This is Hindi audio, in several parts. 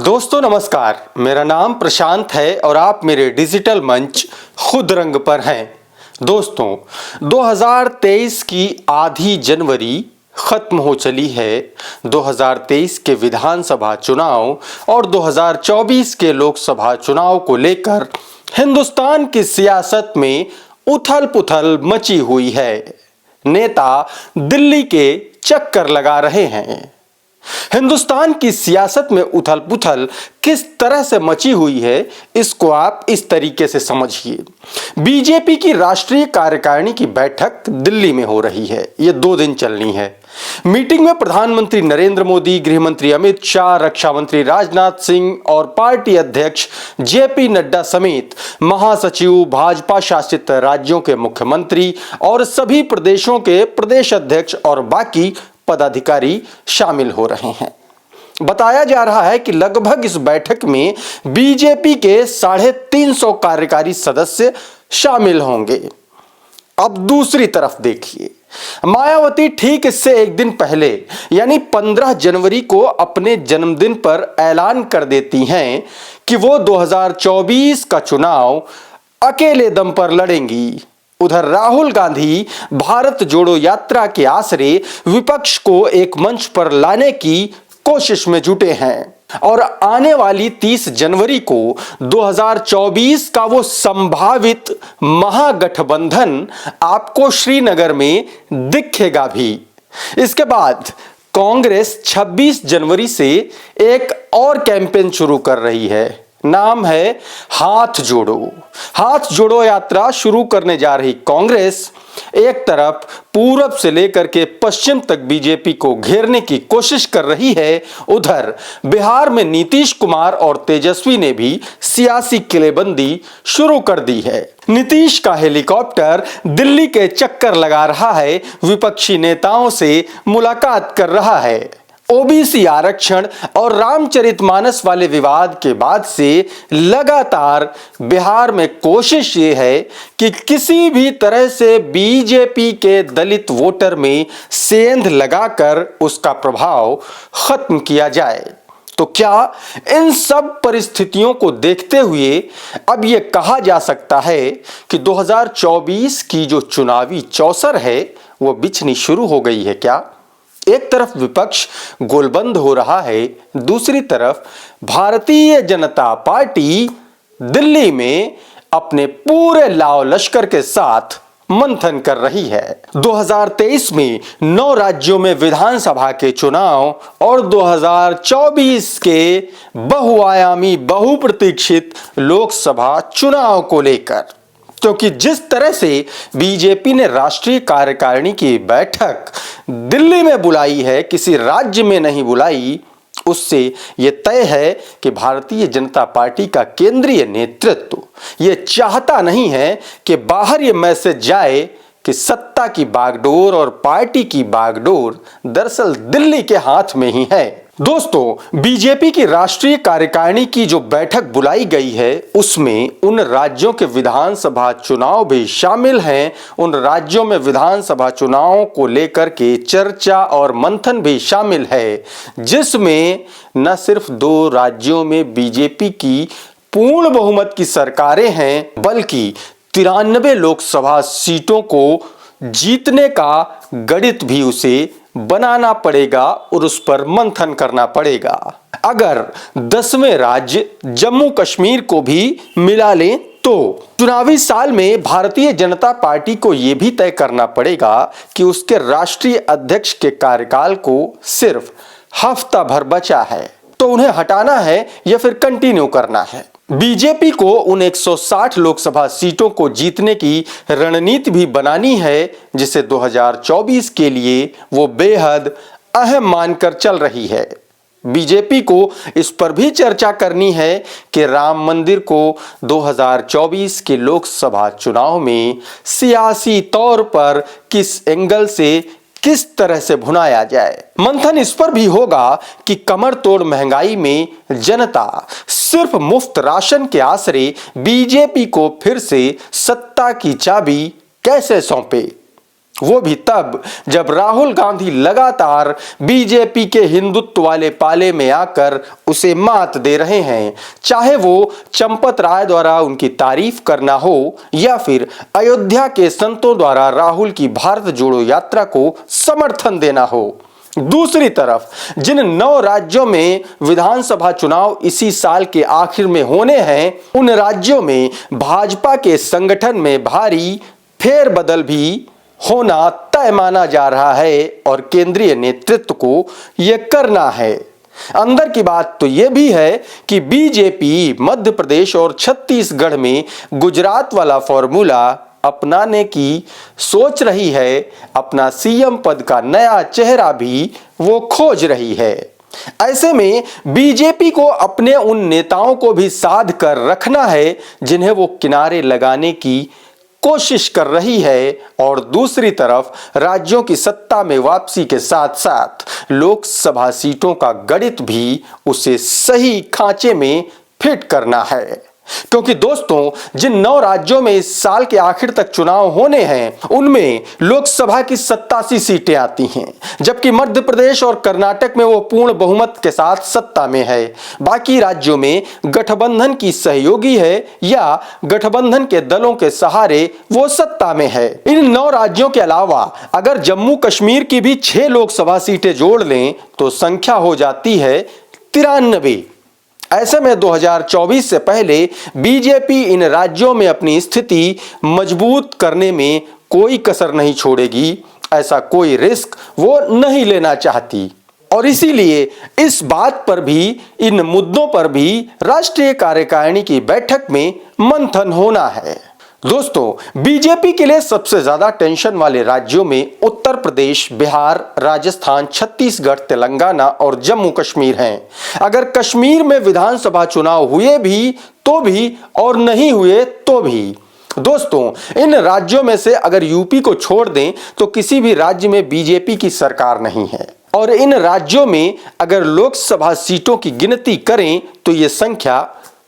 दोस्तों नमस्कार, मेरा नाम प्रशांत है और आप मेरे डिजिटल मंच खुद रंग पर हैं। दोस्तों 2023 की आधी जनवरी खत्म हो चली है। 2023 के विधानसभा चुनाव और 2024 के लोकसभा चुनाव को लेकर हिंदुस्तान की सियासत में उथल पुथल मची हुई है। नेता दिल्ली के चक्कर लगा रहे हैं। हिंदुस्तान की सियासत में उथल पुथल किस तरह से मची हुई है, इसको आप इस तरीके से समझिए। बीजेपी की राष्ट्रीय कार्यकारिणी की बैठक दिल्ली में हो रही है। ये 2 दिन चलनी है। मीटिंग में प्रधानमंत्री नरेंद्र मोदी, गृह मंत्री अमित शाह, रक्षा मंत्री राजनाथ सिंह और पार्टी अध्यक्ष जेपी नड्डा समेत महासचिव, भाजपा शासित राज्यों के मुख्यमंत्री और सभी प्रदेशों के प्रदेश अध्यक्ष और बाकी पदाधिकारी शामिल हो रहे हैं। बताया जा रहा है कि लगभग इस बैठक में बीजेपी के 350 कार्यकारी सदस्य शामिल होंगे। अब दूसरी तरफ देखिए, मायावती ठीक इससे एक दिन पहले यानी 15 जनवरी को अपने जन्मदिन पर ऐलान कर देती हैं कि वो 2024 का चुनाव अकेले दम पर लड़ेंगी। उधर राहुल गांधी भारत जोड़ो यात्रा के आसरे विपक्ष को एक मंच पर लाने की कोशिश में जुटे हैं और आने वाली 30 जनवरी को 2024 का वो संभावित महागठबंधन आपको श्रीनगर में दिखेगा भी। इसके बाद कांग्रेस 26 जनवरी से एक और कैंपेन शुरू कर रही है। नाम है हाथ जोड़ो। हाथ जोड़ो यात्रा शुरू करने जा रही कांग्रेस एक तरफ पूरब से लेकर के पश्चिम तक बीजेपी को घेरने की कोशिश कर रही है, उधर बिहार में नीतीश कुमार और तेजस्वी ने भी सियासी किलेबंदी शुरू कर दी है। नीतीश का हेलीकॉप्टर दिल्ली के चक्कर लगा रहा है, विपक्षी नेताओं से मुलाकात कर रहा है। ओबीसी आरक्षण और रामचरितमानस वाले विवाद के बाद से लगातार बिहार में कोशिश ये है कि किसी भी तरह से बीजेपी के दलित वोटर में सेंध लगाकर उसका प्रभाव खत्म किया जाए। तो क्या इन सब परिस्थितियों को देखते हुए अब यह कहा जा सकता है कि 2024 की जो चुनावी चौसर है वो बिछनी शुरू हो गई है क्या? एक तरफ विपक्ष गोलबंद हो रहा है, दूसरी तरफ भारतीय जनता पार्टी दिल्ली में अपने पूरे लाव लश्कर के साथ मंथन कर रही है। 2023 में 9 राज्यों में विधानसभा के चुनाव और 2024 के बहुआयामी बहुप्रतीक्षित लोकसभा चुनाव को लेकर, क्योंकि जिस तरह से बीजेपी ने राष्ट्रीय कार्यकारिणी की बैठक दिल्ली में बुलाई है, किसी राज्य में नहीं बुलाई, उससे यह तय है कि भारतीय जनता पार्टी का केंद्रीय नेतृत्व यह चाहता नहीं है कि बाहर यह मैसेज जाए कि सत्ता की बागडोर और पार्टी की बागडोर दरअसल दिल्ली के हाथ में ही है। दोस्तों, बीजेपी की राष्ट्रीय कार्यकारिणी की जो बैठक बुलाई गई है उसमें उन राज्यों के विधानसभा चुनाव भी शामिल हैं। उन राज्यों में विधानसभा चुनावों को लेकर के चर्चा और मंथन भी शामिल है, जिसमें न सिर्फ 2 राज्यों में बीजेपी की पूर्ण बहुमत की सरकारें हैं, बल्कि 93 लोकसभा सीटों को जीतने का गणित भी उसे बनाना पड़ेगा और उस पर मंथन करना पड़ेगा। अगर 10वें राज्य जम्मू कश्मीर को भी मिला लें तो चुनावी साल में भारतीय जनता पार्टी को यह भी तय करना पड़ेगा कि उसके राष्ट्रीय अध्यक्ष के कार्यकाल को सिर्फ हफ्ता भर बचा है, तो उन्हें हटाना है या फिर कंटिन्यू करना है। बीजेपी को उन 160 लोकसभा सीटों को जीतने की रणनीति भी बनानी है, जिसे 2024 के लिए वो बेहद अहम मानकर चल रही है। बीजेपी को इस पर भी चर्चा करनी है कि राम मंदिर को 2024 के लोकसभा चुनाव में सियासी तौर पर किस एंगल से किस तरह से भुनाया जाए। मंथन इस पर भी होगा कि कमर तोड़ महंगाई में जनता सिर्फ मुफ्त राशन के आसरे बीजेपी को फिर से सत्ता की चाबी कैसे सौंपे। वो भी तब जब राहुल गांधी लगातार बीजेपी के हिंदुत्व वाले पाले में आकर उसे मात दे रहे हैं, चाहे वो चंपत राय द्वारा उनकी तारीफ करना हो या फिर अयोध्या के संतों द्वारा राहुल की भारत जोड़ो यात्रा को समर्थन देना हो। दूसरी तरफ जिन 9 राज्यों में विधानसभा चुनाव इसी साल के आखिर में होने हैं, उन राज्यों में भाजपा के संगठन में भारी फेरबदल भी होना तय माना जा रहा है और केंद्रीय नेतृत्व को यह करना है। अंदर की बात तो यह भी है कि बीजेपी मध्य प्रदेश और छत्तीसगढ़ में गुजरात वाला फॉर्मूला अपनाने की सोच रही है। अपना सीएम पद का नया चेहरा भी वो खोज रही है। ऐसे में बीजेपी को अपने उन नेताओं को भी साध कर रखना है जिन्हें वो किनारे लगाने की कोशिश कर रही है, और दूसरी तरफ राज्यों की सत्ता में वापसी के साथ साथ लोकसभा सीटों का गणित भी उसे सही खांचे में फिट करना है। क्योंकि दोस्तों जिन 9 राज्यों में इस साल के आखिर तक चुनाव होने हैं, उनमें लोकसभा की 87 सीटें आती हैं, जबकि मध्य प्रदेश और कर्नाटक में वो पूर्ण बहुमत के साथ सत्ता में है। बाकी राज्यों में गठबंधन की सहयोगी है या गठबंधन के दलों के सहारे वो सत्ता में है। इन 9 राज्यों के अलावा अगर जम्मू कश्मीर की भी 6 लोकसभा सीटें जोड़ लें तो संख्या हो जाती है 93। ऐसे में 2024 से पहले बीजेपी इन राज्यों में अपनी स्थिति मजबूत करने में कोई कसर नहीं छोड़ेगी। ऐसा कोई रिस्क वो नहीं लेना चाहती और इसीलिए इस बात पर भी, इन मुद्दों पर भी राष्ट्रीय कार्यकारिणी की बैठक में मंथन होना है। दोस्तों बीजेपी के लिए सबसे ज्यादा टेंशन वाले राज्यों में उत्तर प्रदेश, बिहार, राजस्थान, छत्तीसगढ़, तेलंगाना और जम्मू कश्मीर हैं। अगर कश्मीर में विधानसभा चुनाव हुए भी तो भी और नहीं हुए तो भी। दोस्तों इन राज्यों में से अगर यूपी को छोड़ दें तो किसी भी राज्य में बीजेपी की सरकार नहीं है, और इन राज्यों में अगर लोकसभा सीटों की गिनती करें तो यह संख्या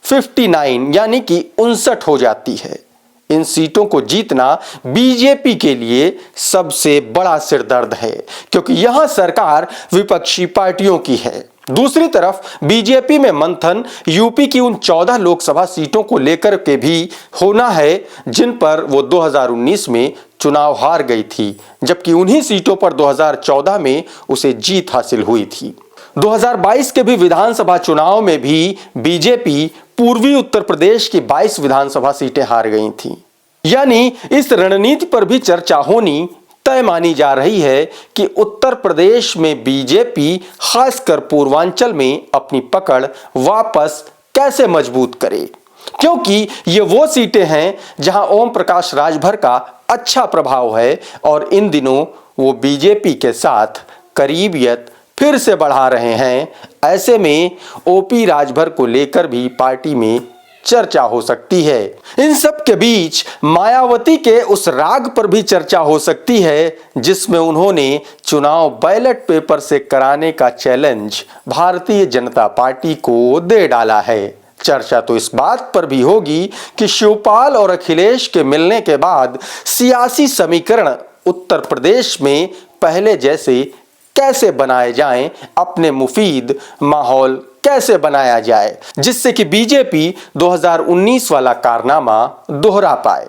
59 यानी कि 59 हो जाती है। इन सीटों को जीतना बीजेपी के लिए सबसे बड़ा सिरदर्द है, क्योंकि यहां सरकार विपक्षी पार्टियों की है। दूसरी तरफ बीजेपी में मंथन यूपी की उन 14 लोकसभा सीटों को लेकर के भी होना है जिन पर वो 2019 में चुनाव हार गई थी, जबकि उन्हीं सीटों पर 2014 में उसे जीत हासिल हुई थी। 2022 के भी विधानसभा चुनाव में भी बीजेपी पूर्वी उत्तर प्रदेश की 22 विधानसभा सीटें हार गई थीं। यानी इस रणनीति पर भी चर्चा होनी तय मानी जा रही है कि उत्तर प्रदेश में बीजेपी खासकर पूर्वांचल में अपनी पकड़ वापस कैसे मजबूत करे, क्योंकि ये वो सीटें हैं जहां ओम प्रकाश राजभर का अच्छा प्रभाव है और इन दिनों वो बीजेपी के साथ करीबियत फिर से बढ़ा रहे हैं। ऐसे में ओपी राजभर को लेकर भी पार्टी में चर्चा हो सकती है। इन सब के बीच मायावती के उस राग पर भी चर्चा हो सकती है जिसमें उन्होंने चुनाव बैलेट पेपर से कराने का चैलेंज भारतीय जनता पार्टी को दे डाला है। चर्चा तो इस बात पर भी होगी कि शिवपाल और अखिलेश के मिलने के बाद सियासी समीकरण उत्तर प्रदेश में पहले जैसे कैसे बनाए जाएं, अपने मुफीद माहौल कैसे बनाया जाए जिससे कि बीजेपी 2019 वाला कारनामा दोहरा पाए।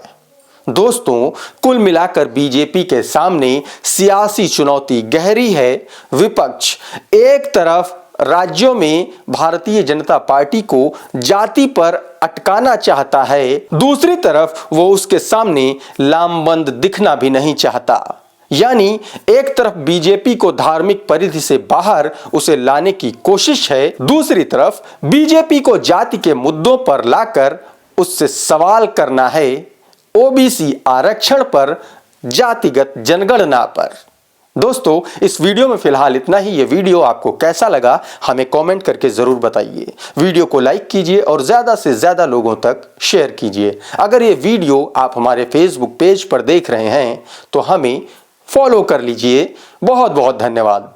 दोस्तों कुल मिलाकर बीजेपी के सामने सियासी चुनौती गहरी है। विपक्ष एक तरफ राज्यों में भारतीय जनता पार्टी को जाति पर अटकाना चाहता है, दूसरी तरफ वो उसके सामने लामबंद दिखना भी नहीं चाहता। यानी एक तरफ बीजेपी को धार्मिक परिधि से बाहर उसे लाने की कोशिश है, दूसरी तरफ बीजेपी को जाति के मुद्दों पर लाकर उससे सवाल करना है, ओबीसी आरक्षण पर, जातिगत जनगणना पर। दोस्तों इस वीडियो में फिलहाल इतना ही। ये वीडियो आपको कैसा लगा हमें कमेंट करके जरूर बताइए। वीडियो को लाइक कीजिए और ज्यादा से ज्यादा लोगों तक शेयर कीजिए। अगर ये वीडियो आप हमारे फेसबुक पेज पर देख रहे हैं तो हमें फॉलो कर लीजिए। बहुत बहुत धन्यवाद।